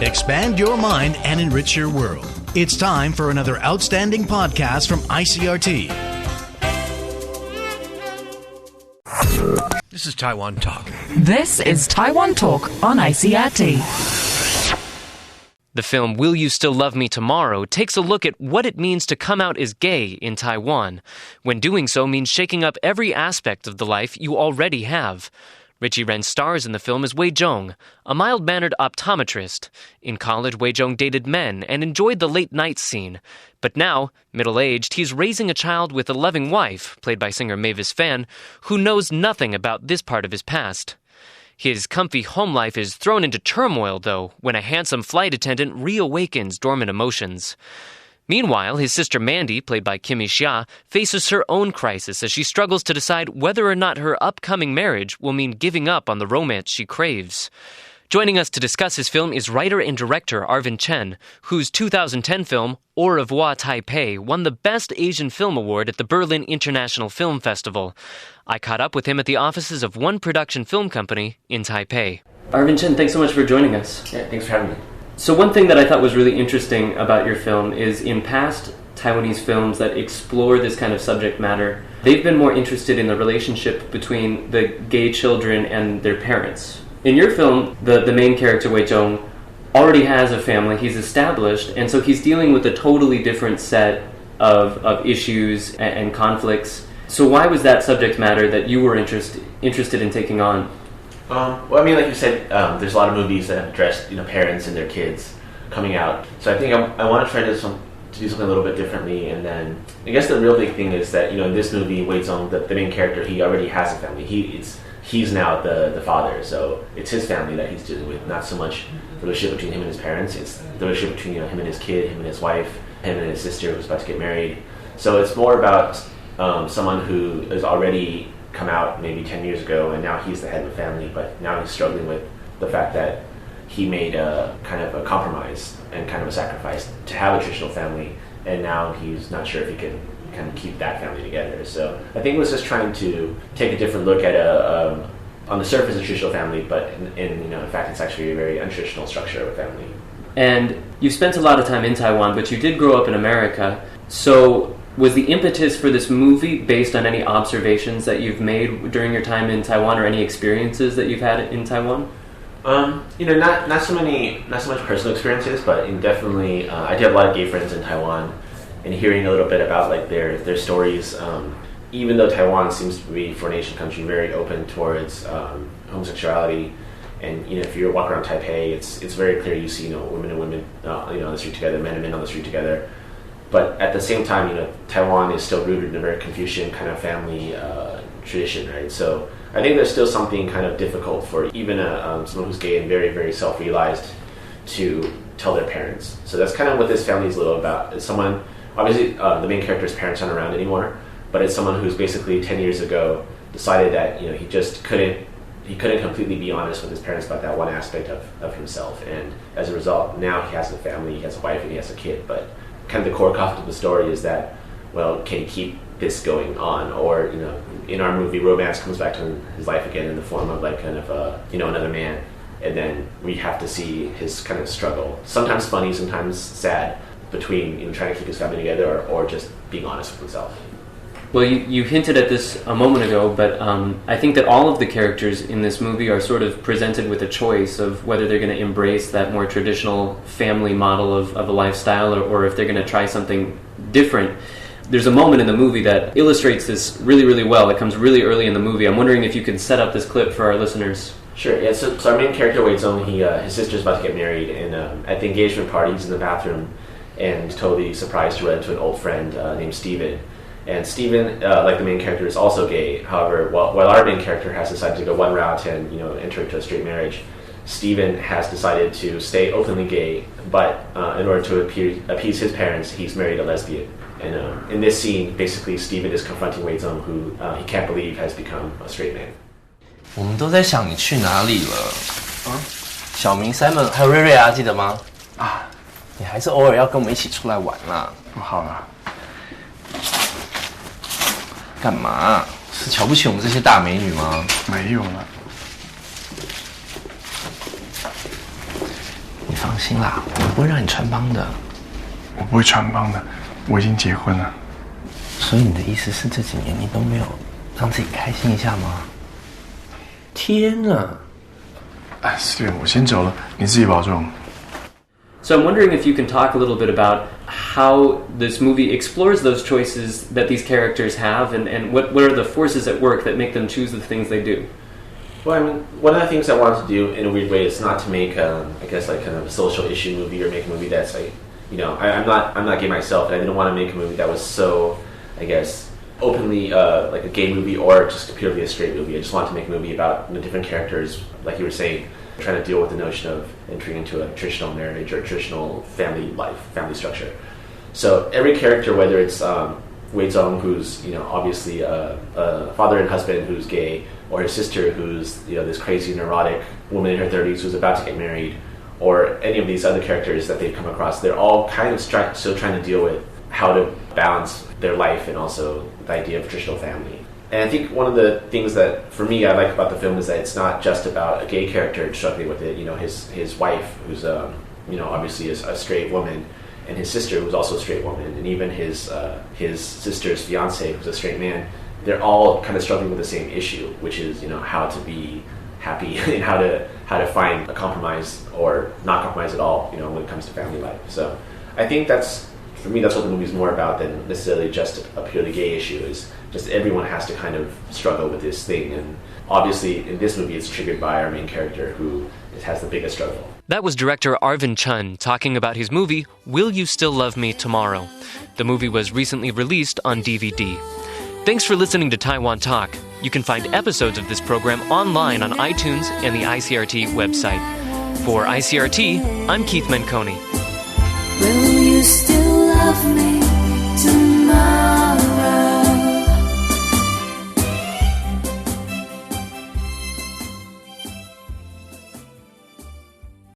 Expand your mind and enrich your world. It's time for another outstanding podcast from ICRT. This is Taiwan Talk. This is Taiwan Talk on ICRT. The film Will You Still Love Me Tomorrow takes a look at what it means to come out as gay in Taiwan, when doing so means shaking up every aspect of the life you already have. Richie Ren stars in the film as Wei Zhong, a mild-mannered optometrist. In college, Wei Zhong dated men and enjoyed the late-night scene. But now, middle-aged, he's raising a child with a loving wife, played by singer Mavis Fan, who knows nothing about this part of his past. His comfy home life is thrown into turmoil, though, when a handsome flight attendant reawakens dormant emotions. Meanwhile, his sister Mandy, played by Kimi Xia, faces her own crisis as she struggles to decide whether or not her upcoming marriage will mean giving up on the romance she craves. Joining us to discuss his film is writer and director Arvin Chen, whose 2010 film, Au revoir Taipei, won the Best Asian Film Award at the Berlin International Film Festival. I caught up with him at the offices of One Production Film Company in Taipei. Arvin Chen, thanks so much for joining us. Yeah, thanks for having me. So one thing that I thought was really interesting about your film is in past Taiwanese films that explore this kind of subject matter, they've been more interested in the relationship between the gay children and their parents. In your film, the main character, Wei Zhong, already has a family, he's established, and so he's dealing with a totally different set of issues and conflicts. So why was that subject matter that you were interested in taking on? Well, I mean, like you said, there's a lot of movies that have addressed, parents and their kids coming out. So I think I want to try to do something a little bit differently. And then I guess the real big thing is that, in this movie, Wei Zhong, the main character, he already has a family. He's now the father, so it's his family that he's dealing with, not so much the relationship between him and his parents. It's the relationship between him and his kid, him and his wife, him and his sister who's about to get married. So it's more about someone who has already come out maybe 10 years ago, and now he's the head of the family, but now he's struggling with the fact that he made a kind of a compromise and kind of a sacrifice to have a traditional family, and now he's not sure if he can kind of keep that family together. So I think it was just trying to take a different look at on the surface, a traditional family, but in fact, it's actually a very untraditional structure of a family. And you spent a lot of time in Taiwan, but you did grow up in America. So was the impetus for this movie based on any observations that you've made during your time in Taiwan, or any experiences that you've had in Taiwan? Not so much personal experiences, but definitely I did have a lot of gay friends in Taiwan. And hearing a little bit about their stories, even though Taiwan seems to be, for an Asian country, very open towards homosexuality, and if you walk around Taipei, it's very clear you see women and women on the street together, men and men on the street together. But at the same time, Taiwan is still rooted in a very Confucian kind of family tradition, right? So I think there's still something kind of difficult for even someone who's gay and very, very self-realized to tell their parents. So that's kind of what this family is a little about. It's someone. Obviously, the main character's parents aren't around anymore, but it's someone who's basically 10 years ago decided that he just couldn't completely be honest with his parents about that one aspect of himself, and as a result, now he has a family, he has a wife, and he has a kid. But kind of the core conflict of the story is that, well, can he keep this going on, or in our movie, romance comes back to his life again in the form of another man, and then we have to see his kind of struggle, sometimes funny, sometimes sad, between trying to keep his family together or just being honest with himself. Well, you hinted at this a moment ago, but I think that all of the characters in this movie are sort of presented with a choice of whether they're going to embrace that more traditional family model of a lifestyle, or if they're going to try something different. There's a moment in the movie that illustrates this really, really well. It comes really early in the movie. I'm wondering if you could set up this clip for our listeners. Sure, yeah. So our main character, Wei Zhong, his sister's about to get married, and at the engagement party, he's in the bathroom, and totally surprised to run into an old friend named Steven. And Steven, like the main character, is also gay. However, while our main character has decided to go one route and enter into a straight marriage, Steven has decided to stay openly gay, but in order to appease his parents, he's married a lesbian. And in this scene, basically, Steven is confronting Wei Zhong, who he can't believe has become a straight man. 我们都在想你去哪里了啊？小明、Simon 还有瑞瑞啊，记得吗？啊。你还是偶尔要跟我们一起出来玩啦。好啦。干嘛？是瞧不起我们这些大美女吗？没有了。你放放心啦，我不会让你穿帮的。我不会穿帮的，我已经结婚了。所以你的意思是这几年你都没有让自己开心一下吗？天啊！哎，Steven，我先走了，你自己保重。So I'm wondering if you can talk a little bit about how this movie explores those choices that these characters have and what are the forces at work that make them choose the things they do. Well, I mean, one of the things I wanted to do in a weird way is not to make, I guess, like kind of a social issue movie or make a movie that's like, you know, I'm not gay myself, and I didn't want to make a movie that was so, I guess, openly like a gay movie or just purely a straight movie. I just wanted to make a movie about different characters, like you were saying, trying to deal with the notion of entering into a traditional marriage or traditional family life, family structure. So every character, whether it's Wei Zong, who's obviously a father and husband who's gay, or his sister who's this crazy neurotic woman in her 30s who's about to get married, or any of these other characters that they've come across, they're all kind of still trying to deal with how to balance their life and also the idea of traditional family. And I think one of the things that, for me, I like about the film is that it's not just about a gay character struggling with it. His wife, who's obviously is a straight woman, and his sister, who's also a straight woman, and even his sister's fiance, who's a straight man. They're all kind of struggling with the same issue, which is how to be happy and how to find a compromise or not compromise at all. When it comes to family life. So I think for me, that's what the movie's more about than necessarily just a purely gay issue. Is just everyone has to kind of struggle with this thing, and obviously in this movie it's triggered by our main character who has the biggest struggle. That was director Arvin Chen talking about his movie, Will You Still Love Me Tomorrow? The movie was recently released on DVD. Thanks for listening to Taiwan Talk. You can find episodes of this program online on iTunes and the ICRT website. For ICRT, I'm Keith Menconi.